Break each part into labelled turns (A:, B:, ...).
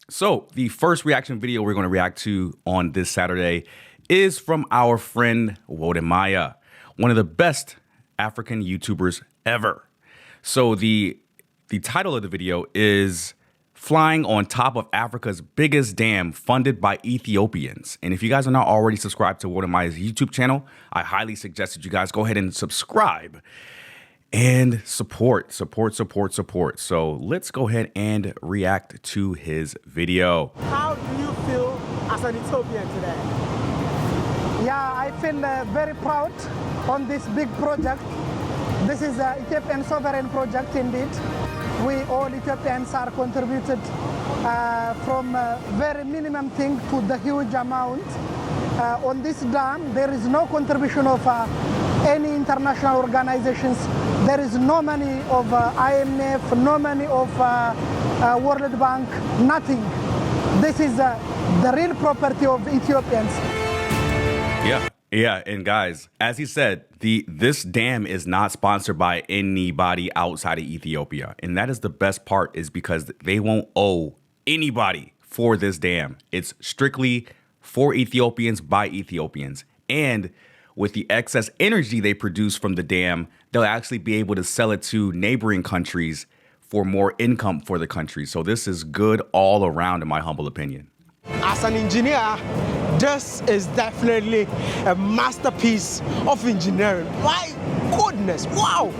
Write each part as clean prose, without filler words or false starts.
A: So the first reaction video we're going to react to on this Saturday is from our friend Wodemaya, one of the best African YouTubers ever. So the title of the video is Flying on Top of Africa's Biggest Dam Funded by Ethiopians. And if you guys are not already subscribed to Wodemaya's YouTube channel, I highly suggest that you guys go ahead and subscribe and support. So let's go ahead and react to his video.
B: How do you feel as an Ethiopian today?
C: Yeah, I feel very proud on this big project. This is an Ethiopian sovereign project indeed. We all Ethiopians are contributed from very minimum thing to the huge amount. On this dam, there is no contribution of any international organizations. There is no money of IMF, no money of World Bank, nothing. This is the real property of Ethiopians.
A: Yeah, and guys, as he said, this dam is not sponsored by anybody outside of Ethiopia. And that is the best part, is because they won't owe anybody for this dam. It's strictly for Ethiopians by Ethiopians. And with the excess energy they produce from the dam, they'll actually be able to sell it to neighboring countries for more income for the country. So this is good all around, in my humble opinion.
B: As an engineer, this is definitely a masterpiece of engineering. My goodness, wow!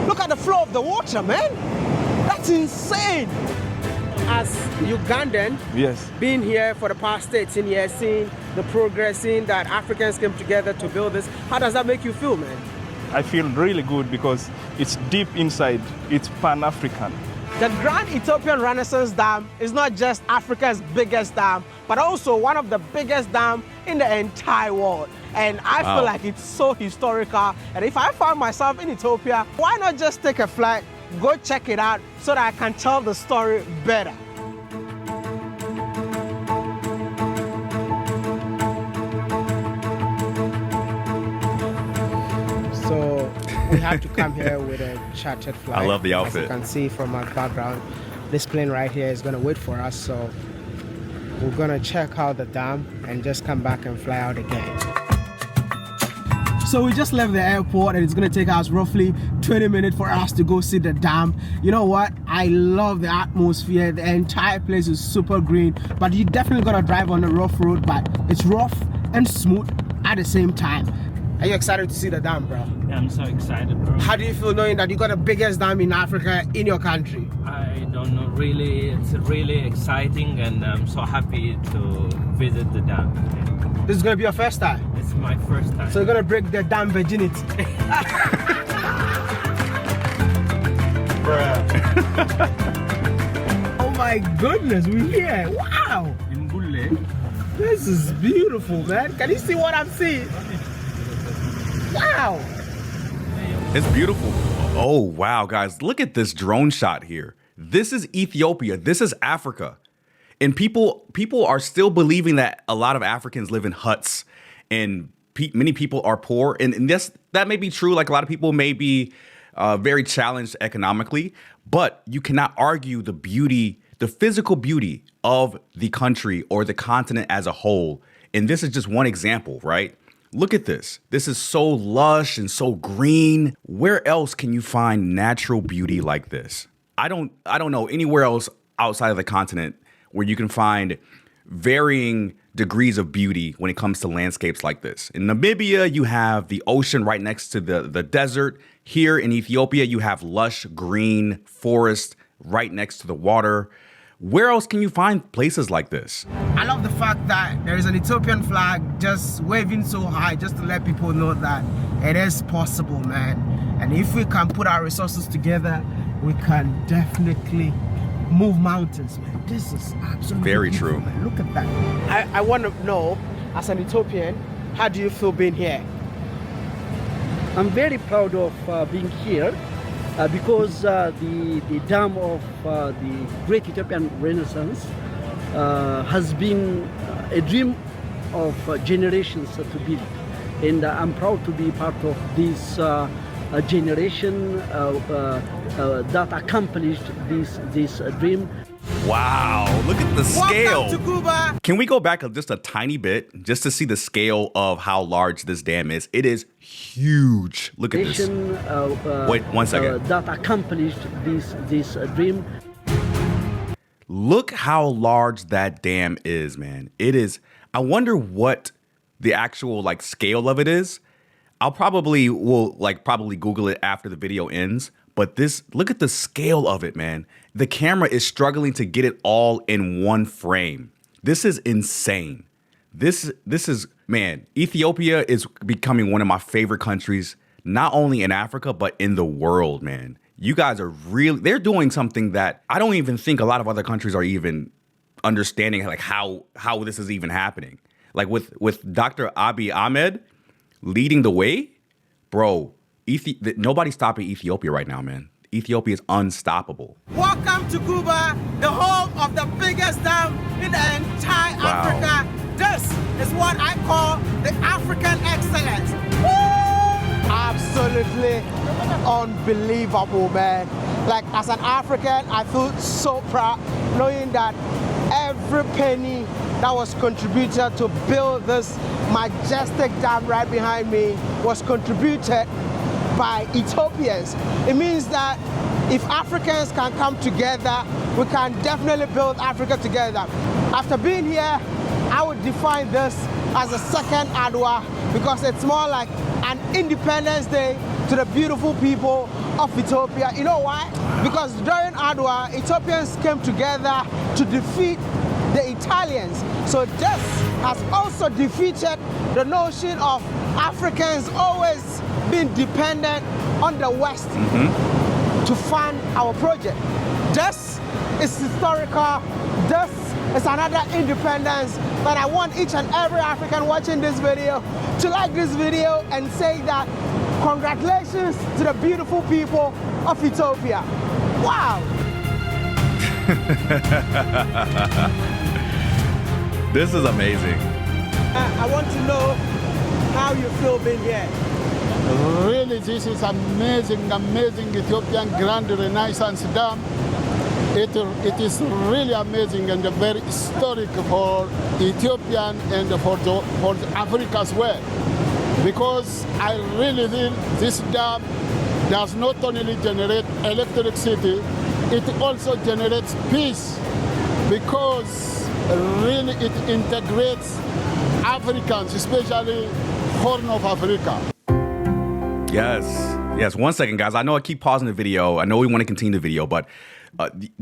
B: Look at the flow of the water, man. That's insane. As Ugandan,
D: Yes.
B: being here for the past 18 years, seeing the progress, seeing that Africans came together to build this, how does that make you feel, man?
D: I feel really good because it's deep inside. It's Pan-African.
B: The Grand Ethiopian Renaissance Dam is not just Africa's biggest dam, but also one of the biggest dams in the entire world. And I feel like it's so historical. And if I find myself in Ethiopia, why not just take a flight, go check it out so that I can tell the story better? So we have to come here with a chartered flight.
A: I love the
B: As
A: outfit.
B: you can see from my background, this plane right here is going to wait for us. So we're going to check out the dam and just come back and fly out again. So we just left the airport and it's going to take us roughly 20 minutes for us to go see the dam. You know what? I love the atmosphere. The entire place is super green, but you're definitely going to drive on a rough road, but it's rough and smooth at the same time. Are you excited to see the dam, bro?
E: Yeah, I'm so excited, bro.
B: How do you feel knowing that you got the biggest dam in Africa in your country?
E: I don't know, really, it's really exciting and I'm so happy to visit the dam.
B: This is going to be your first time?
E: It's my first time.
B: So you're going to break the dam virginity? Oh my goodness, we're here. Wow. This is beautiful, man. Can you see what I'm seeing? Wow.
A: It's beautiful. Oh, wow, guys. Look at this drone shot here. This is Ethiopia. This is Africa. And people are still believing that a lot of Africans live in huts and many people are poor. And that may be true. Like, a lot of people may be very challenged economically, but you cannot argue the beauty, the physical beauty of the country or the continent as a whole. And this is just one example, right? Look at this. This is so lush and so green. Where else can you find natural beauty like this? I don't know anywhere else outside of the continent where you can find varying degrees of beauty when it comes to landscapes like this. In Namibia, you have the ocean right next to the desert. Here in Ethiopia, you have lush green forest right next to the water. Where else can you find places like this?
B: I love the fact that there is an Ethiopian flag just waving so high just to let people know that it is possible, man. And if we can put our resources together, we can definitely move mountains, man. This is absolutely
A: Very
B: beautiful,
A: true.
B: man. Look at that. I want to know, as an Ethiopian, how do you feel being here?
F: I'm very proud of being here because the dam of the Great Ethiopian Renaissance has been a dream of generations to build. And I'm proud to be part of this generation that accomplished this dream.
A: Wow, look at the scale.
B: Welcome to Cuba.
A: Can we go back just a tiny bit just to see the scale of how large this dam is? It is huge. Look at this. Wait, 1 second.
F: That accomplished this dream.
A: Look how large that dam is, man. It is. I wonder what the actual like scale of it is. I'll probably Google it after the video ends. But look at the scale of it, man. The camera is struggling to get it all in one frame. This is insane. This is, man, Ethiopia is becoming one of my favorite countries, not only in Africa, but in the world, man. You guys are they're doing something that I don't even think a lot of other countries are even understanding, like how this is even happening. Like with Dr. Abiy Ahmed leading the way, bro, nobody's stopping Ethiopia right now, man. Ethiopia is unstoppable.
B: Welcome to Cuba, the home of the biggest dam in the entire Africa. This is what I call the African excellence. Woo! Absolutely unbelievable, man. Like, as an African, I feel so proud knowing that every penny that was contributed to build this majestic dam right behind me was contributed by Ethiopians. It means that if Africans can come together, we can definitely build Africa together. After being here, I would define this as a second Adwa because it's more like an Independence Day to the beautiful people of Ethiopia. You know why? Because during Adwa, Ethiopians came together to defeat the Italians. So this has also defeated the notion of Africans always being dependent on the West to fund our project. This is historical. This is another independence. But I want each and every African watching this video to like this video and say that congratulations to the beautiful people of Ethiopia. Wow.
A: This is amazing.
B: I want to know how you feel being here.
G: Really, this is amazing Ethiopian Grand Renaissance Dam. It is really amazing and very historic for Ethiopian and for Africa as well. Because I really think this dam does not only generate electricity, it also generates peace because really it integrates Africans, especially Horn of Africa.
A: Yes. 1 second, guys. I know I keep pausing the video. I know we want to continue the video, but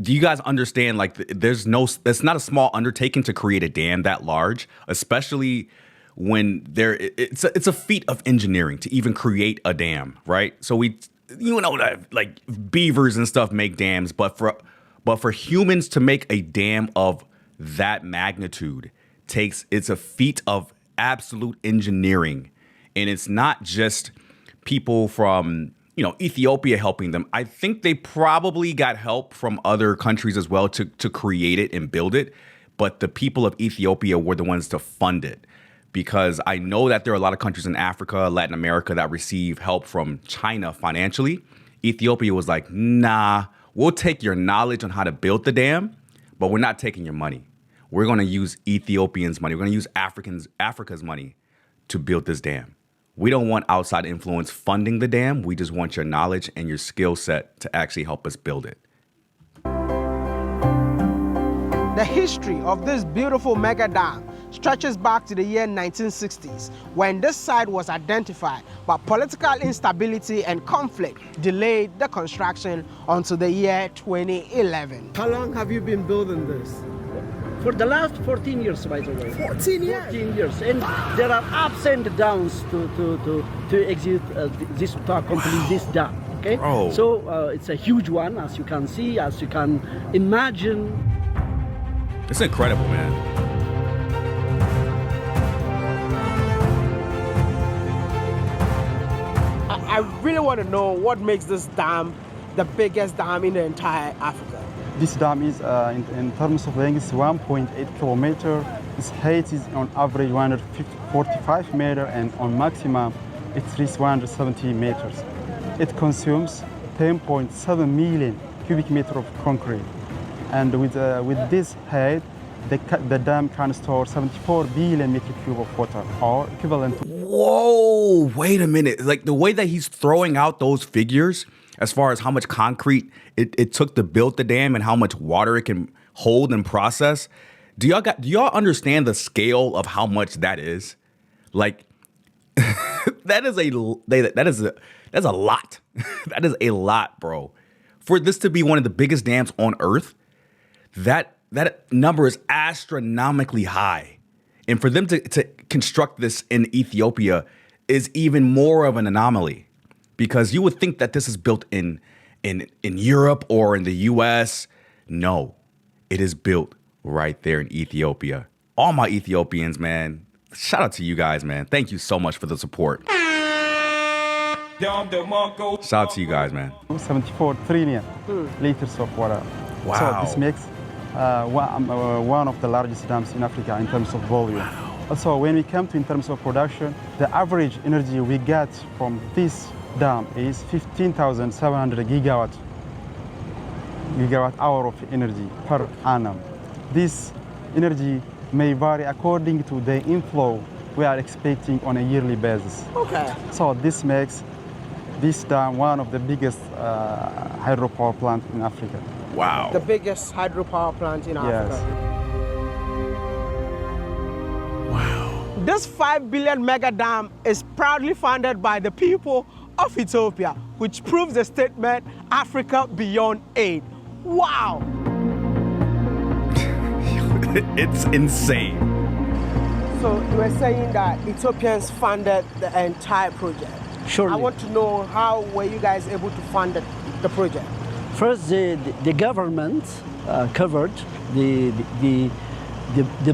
A: do you guys understand, like, it's not a small undertaking to create a dam that large, especially when it's a feat of engineering to even create a dam, right? So that like beavers and stuff make dams, but for humans to make a dam of that magnitude it's a feat of absolute engineering. And it's not just people from Ethiopia helping them. I think they probably got help from other countries as well to create it and build it. But the people of Ethiopia were the ones to fund it. Because I know that there are a lot of countries in Africa, Latin America that receive help from China financially. Ethiopia was like, nah, we'll take your knowledge on how to build the dam, but we're not taking your money. We're going to use Ethiopians' money. We're going to use Africa's money to build this dam. We don't want outside influence funding the dam. We just want your knowledge and your skill set to actually help us build it.
B: The history of this beautiful mega dam stretches back to the year 1960s, when this site was identified, but political instability and conflict delayed the construction until the year 2011. How long have you been building this?
F: For the last 14 years, by the way.
B: 14 years?
F: 14 years. And there are ups and downs to execute to complete this dam. Okay?
A: Bro.
F: So it's a huge one, as you can see, as you can imagine.
A: It's incredible, man.
B: I really want to know what makes this dam the biggest dam in the entire Africa.
H: This dam is, in terms of length, is 1.8 kilometer. Its height is on average 145 meter, and on maximum it reaches 170 meters. It consumes 10.7 million cubic meter of concrete. And with this height, the dam can store 74 billion metric cube of water, or equivalent to...
A: Whoa, wait a minute. Like the way that he's throwing out those figures as far as how much concrete it took to build the dam and how much water it can hold and process. Do y'all understand the scale of how much that is? Like that's a lot. That is a lot, bro. For this to be one of the biggest dams on Earth, that number is astronomically high. And for them to construct this in Ethiopia is even more of an anomaly, because you would think that this is built in Europe or in the US. No, it is built right there in Ethiopia. All my Ethiopians, man, shout out to you guys, man. Thank you so much for the support. Shout out to you guys, man.
H: 74 trillion liters of water.
A: Wow.
H: So this makes one of the largest dams in Africa in terms of volume. Wow. Also, when we come to in terms of production, the average energy we get from this dam is 15,700 gigawatt hour of energy per annum. This energy may vary according to the inflow we are expecting on a yearly basis.
B: Okay.
H: So this makes this dam one of the biggest hydropower plant in Africa.
A: Wow.
B: The biggest hydropower plant in Africa.
A: Wow.
B: This 5 billion mega dam is proudly funded by the people of Ethiopia, which proves the statement, Africa beyond aid. Wow.
A: It's insane.
B: So you were saying that Ethiopians funded the entire project.
F: Surely.
B: I want to know, how were you guys able to fund the project?
F: First, the government covered the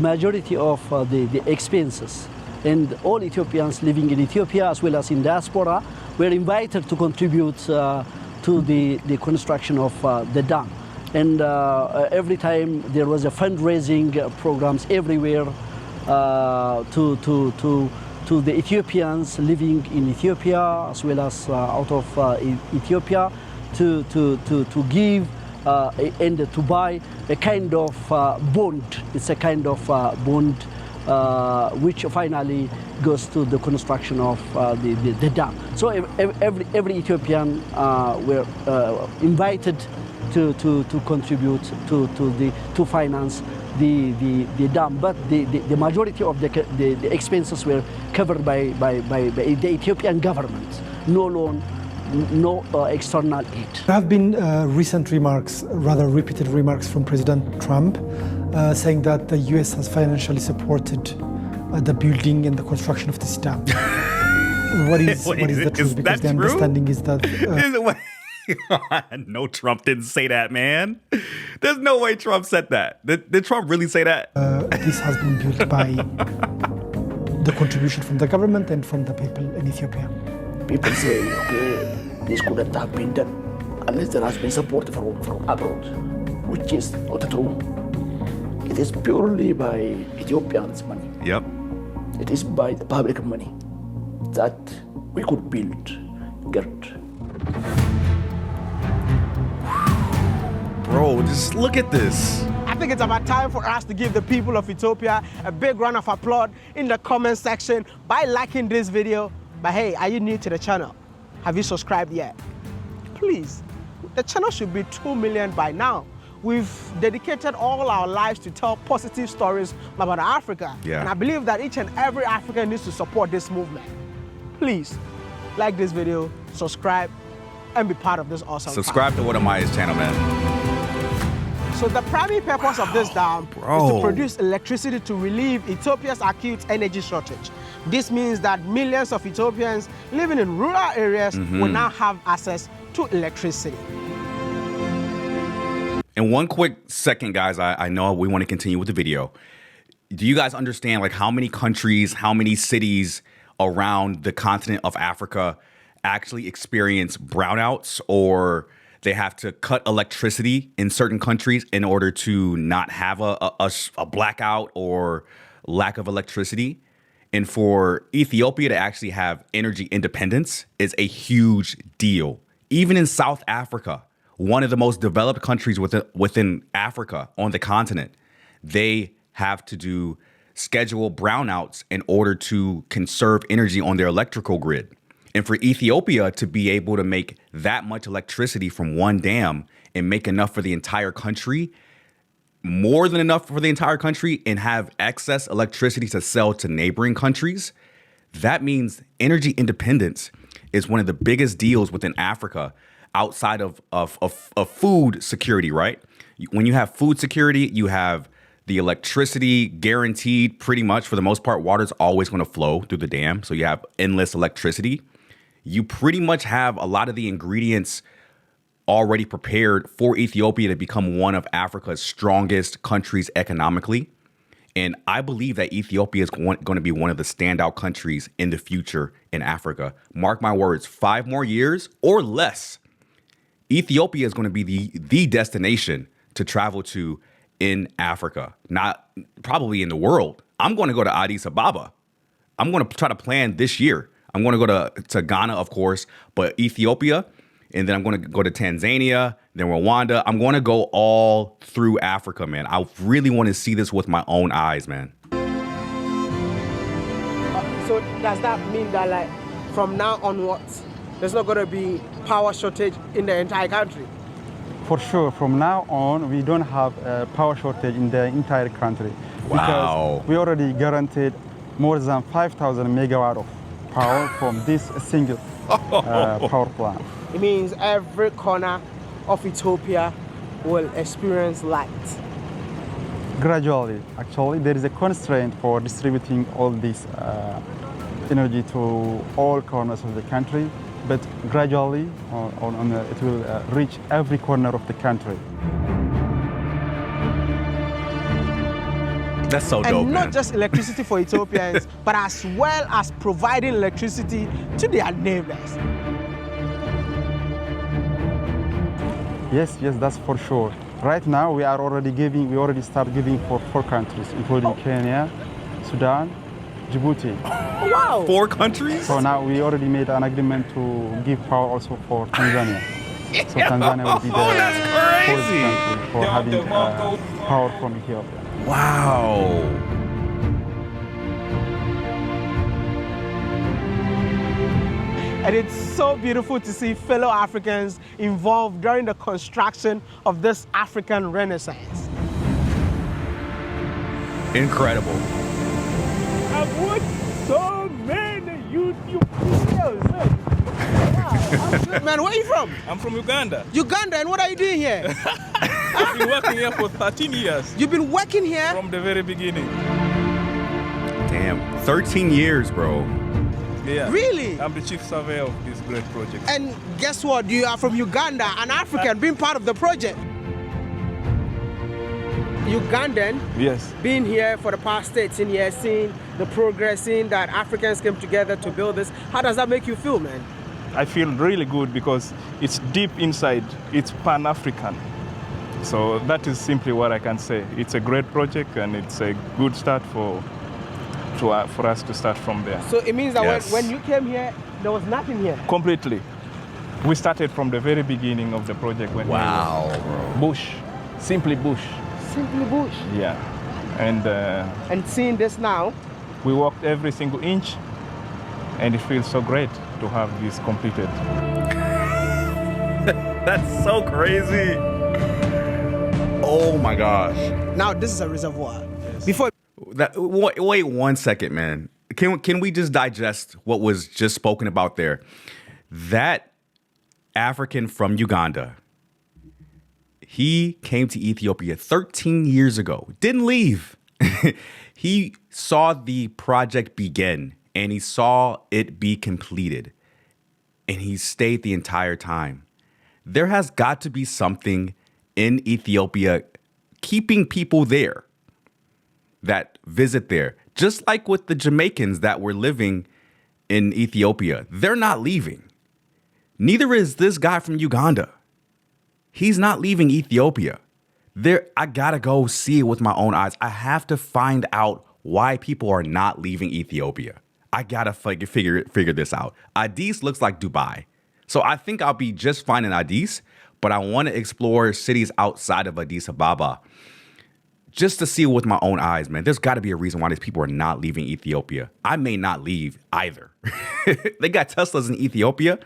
F: majority of the expenses, and all Ethiopians living in Ethiopia as well as in diaspora were invited to contribute to the construction of the dam. And every time there was a fundraising programs everywhere to the Ethiopians living in Ethiopia as well as out of Ethiopia to give and to buy a kind of bond. It's a kind of bond which finally goes to the construction of the dam. So every Ethiopian were invited to contribute to finance the dam, but the majority of the expenses were covered by the Ethiopian government. No loan, no external aid.
I: There have been recent remarks, rather repeated remarks from President Trump, saying that the US has financially supported the building and the construction of this dam. What is the truth? Because the understanding is that...
A: No, Trump didn't say that, man. There's no way Trump said that. Did Trump really say that?
I: This has been built by the contribution from the government and from the people in Ethiopia.
J: People say, okay, this couldn't have been done unless there has been support from abroad, which is not true. It is purely by Ethiopians' money.
A: Yep.
J: It is by the public money that we could build GERD.
A: Bro, just look at this.
B: I think it's about time for us to give the people of Ethiopia a big round of applause in the comment section by liking this video. But hey, are you new to the channel? Have you subscribed yet? Please, the channel should be 2 million by now. We've dedicated all our lives to tell positive stories about Africa.
A: Yeah.
B: And I believe that each and every African needs to support this movement. Please, like this video, subscribe, and be part of this awesome
A: Subscribe to What Am I's channel, man.
B: So the primary purpose of this dam is to produce electricity to relieve Ethiopia's acute energy shortage. This means that millions of Ethiopians living in rural areas will now have access to electricity.
A: In one quick second, guys, I know we want to continue with the video. Do you guys understand like how many countries, how many cities around the continent of Africa actually experience brownouts, or they have to cut electricity in certain countries in order to not have a blackout or lack of electricity? And for Ethiopia to actually have energy independence is a huge deal. Even in South Africa, one of the most developed countries within Africa on the continent. They have to do scheduled brownouts in order to conserve energy on their electrical grid. And for Ethiopia to be able to make that much electricity from one dam and make enough for the entire country, more than enough for the entire country, and have excess electricity to sell to neighboring countries, that means energy independence is one of the biggest deals within Africa outside of food security, right? When you have food security, you have the electricity guaranteed pretty much. For the most part, water's always going to flow through the dam. So you have endless electricity. You pretty much have a lot of the ingredients already prepared for Ethiopia to become one of Africa's strongest countries economically. And I believe that Ethiopia is going to be one of the standout countries in the future in Africa. Mark my words, 5 more years or less, Ethiopia is going to be the destination to travel to in Africa, not probably in the world. I'm going to go to Addis Ababa. I'm going to try to plan this year. I'm going to go to Ghana, of course, but Ethiopia, and then I'm going to go to Tanzania, then Rwanda. I'm going to go all through Africa, man. I really want to see this with my own eyes, man.
B: So does that mean that, like, from now onwards, there's not going to be power shortage in the entire country?
H: For sure, from now on, we don't have a power shortage in the entire country.
A: Wow.
H: Because we already guaranteed more than 5,000 megawatt of power from this single power plant.
B: It means every corner of Ethiopia will experience light.
H: Gradually, actually, there is a constraint for distributing all this energy to all corners of the country, but gradually it will reach every corner of the country.
A: That's so dope,
B: and not
A: man.
B: just electricity for Ethiopians, but as well as providing electricity to their neighbors.
H: Yes, that's for sure. Right now, we already start giving for 4 countries, including Kenya, Sudan, Djibouti.
B: Oh, wow.
A: 4 countries?
H: So now we already made an agreement to give power also for Tanzania. So Tanzania will be the fourth country for having power from Ethiopia.
A: Wow.
B: And it's so beautiful to see fellow Africans involved during the construction of this African Renaissance.
A: Incredible.
D: I've watched so many YouTube videos.
B: Wow. Man, where are you from?
D: I'm from Uganda.
B: Uganda, and what are you doing here?
D: I've been working here for 13 years.
B: You've been working here?
D: From the very beginning.
A: Damn, 13 years, bro.
D: Yeah.
B: Really?
D: I'm the chief surveyor of this great project.
B: And guess what? You are from Uganda, an African, being part of the project. Ugandan,
D: yes,
B: being here for the past 13 years, seeing the progress, seeing that Africans came together to build this. How does that make you feel, man?
D: I feel really good because it's deep inside. It's Pan-African. So that is simply what I can say. It's a great project and it's a good start for us to start from there.
B: So it means that
A: Yes.
B: when you came here, there was nothing here?
D: Completely. We started from the very beginning of the project. When
A: Wow, bro.
D: bush, simply bush.
B: Simply bush.
D: Yeah.
B: And seeing this now,
D: we walked every single inch and it feels so great to have this completed.
A: That's so crazy. Oh my gosh.
B: now this is a reservoir. Before
A: Wait 1 second, man. Can we just digest what was just spoken about there? That African from Uganda, he came to Ethiopia 13 years ago, didn't leave. He saw the project begin and he saw it be completed and he stayed the entire time. There has got to be something in Ethiopia keeping people there that visit there, just like with the Jamaicans that were living in Ethiopia. They're not leaving. Neither is this guy from Uganda. He's not leaving Ethiopia. I gotta go see it with my own eyes. I have to find out why people are not leaving Ethiopia. I gotta figure this out. Addis looks like Dubai. So I think I'll be just fine in Addis, but I want to explore cities outside of Addis Ababa just to see with my own eyes, man. There's got to be a reason why these people are not leaving Ethiopia. I may not leave either. They got Teslas in Ethiopia.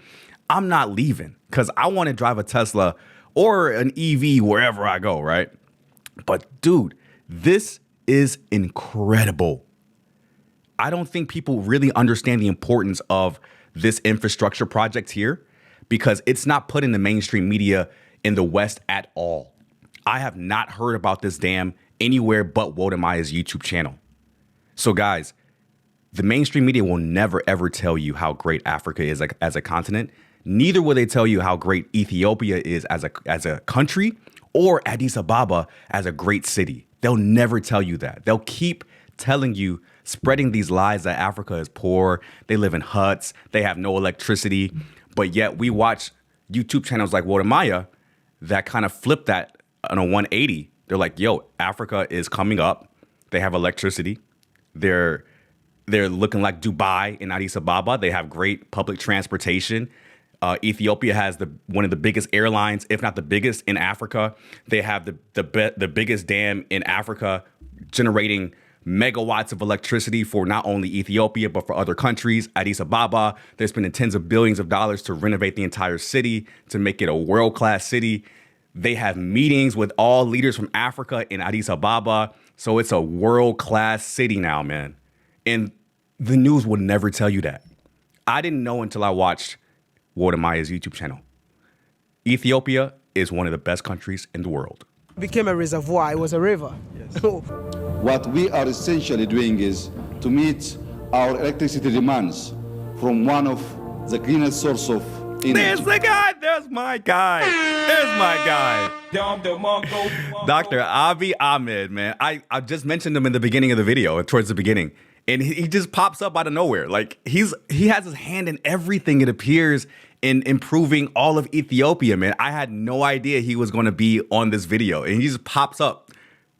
A: I'm not leaving because I want to drive a Tesla or an EV wherever I go, right? But dude, this is incredible. I don't think people really understand the importance of this infrastructure project here because it's not put in the mainstream media in the West at all. I have not heard about this dam anywhere but Wodamaya's YouTube channel. So guys, the mainstream media will never ever tell you how great Africa is as a continent. Neither will they tell you how great Ethiopia is as a country or Addis Ababa as a great city. They'll never tell you that. They'll keep telling you, spreading these lies that Africa is poor, they live in huts, they have no electricity. But yet we watch YouTube channels like Wodamaya that kind of flip that on a 180. They're like, yo, Africa is coming up. They have electricity. They're looking like Dubai in Addis Ababa. They have great public transportation. Ethiopia has one of the biggest airlines, if not the biggest in Africa. They have the biggest dam in Africa, generating megawatts of electricity for not only Ethiopia, but for other countries. Addis Ababa, they're spending tens of billions of dollars to renovate the entire city, to make it a world-class city. They have meetings with all leaders from Africa in Addis Ababa. So it's a world-class city now, man. And the news would never tell you that. I didn't know until I watched Wodamaya's YouTube channel. Ethiopia is one of the best countries in the world.
B: It became a reservoir. It was a river. Yes.
K: What we are essentially doing is to meet our electricity demands from one of the greenest source of energy.
A: There's the guy. There's my guy. There's my guy. Dr. Abiy Ahmed, man. I just mentioned him in the beginning of the video, towards the beginning. And he just pops up out of nowhere. Like he has his hand in everything, it appears, in improving all of Ethiopia, man. I had no idea he was going to be on this video. And he just pops up.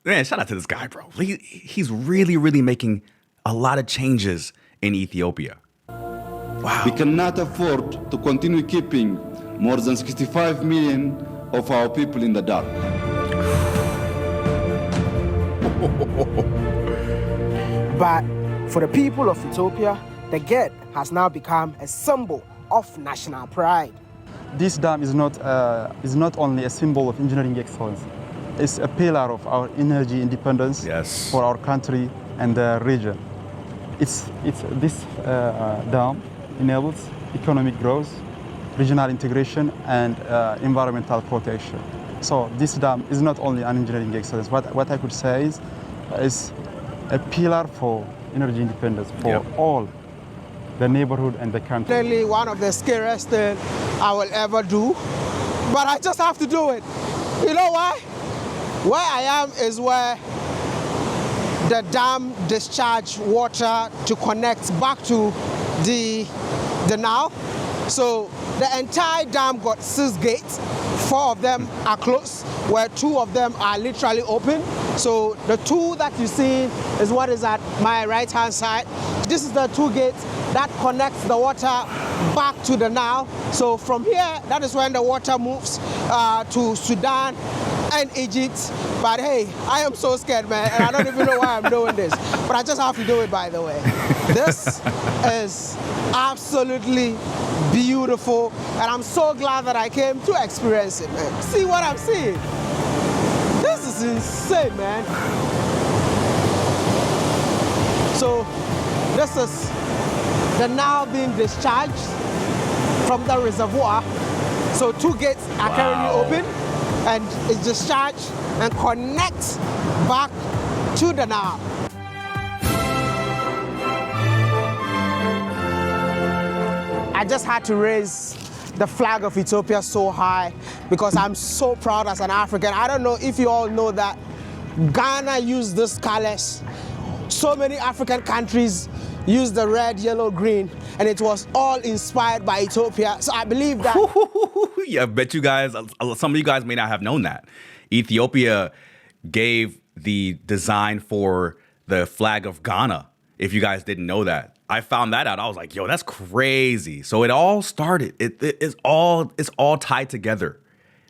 A: Man, shout out to this guy, bro. He's really, really making a lot of changes in Ethiopia. Wow.
K: We cannot afford to continue keeping more than 65 million of our people in the dark.
B: But for the people of Ethiopia, the gate has now become a symbol of national pride.
H: This dam is not only a symbol of engineering excellence. It's a pillar of our energy independence for our country and the region. This dam enables economic growth, regional integration, and environmental protection. So this dam is not only an engineering excellence. What I could say is a pillar for energy independence for all the neighborhood and the country.
B: Really one of the scariest things I will ever do, but I just have to do it. You know why? Where I am is where the dam discharge water to connect back to the Nile. So the entire dam got 6 gates. 4 of them are closed, where 2 of them are literally open. So the 2 that you see is what is at my right-hand side. This is the 2 gates that connects the water back to the Nile. So from here, that is when the water moves to Sudan and Egypt. But hey, I am so scared, man, and I don't even know why I'm doing this. But I just have to do it, by the way. This is absolutely beautiful, and I'm so glad that I came to experience it, man. See what I'm seeing? This is insane, man. So this is the Nile being discharged from the reservoir. So 2 gates are currently open, and it's discharged and connects back to the Nile. I just had to raise the flag of Ethiopia so high because I'm so proud as an African. I don't know if you all know that Ghana used these colors. So many African countries use the red, yellow, green, and it was all inspired by Ethiopia. So I believe that.
A: Yeah, I bet you guys, some of you guys may not have known that. Ethiopia gave the design for the flag of Ghana, if you guys didn't know that. I found that out. I was like, yo, that's crazy. So it all started. It's all tied together.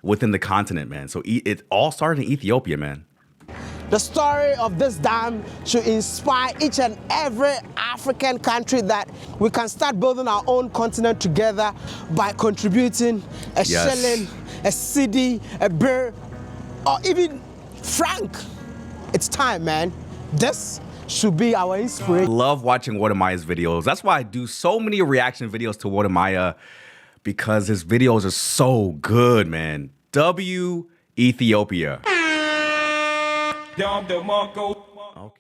A: within the continent, man. So it all started in Ethiopia, man.
B: The story of this dam should inspire each and every African country that we can start building our own continent together by contributing a shilling, a cedi, a birr, or even franc. It's time, man. This should be our inspiration.
A: Love watching Wodamaya's videos. That's why I do so many reaction videos to Wodamaya, because his videos are so good, man. W Ethiopia. Okay.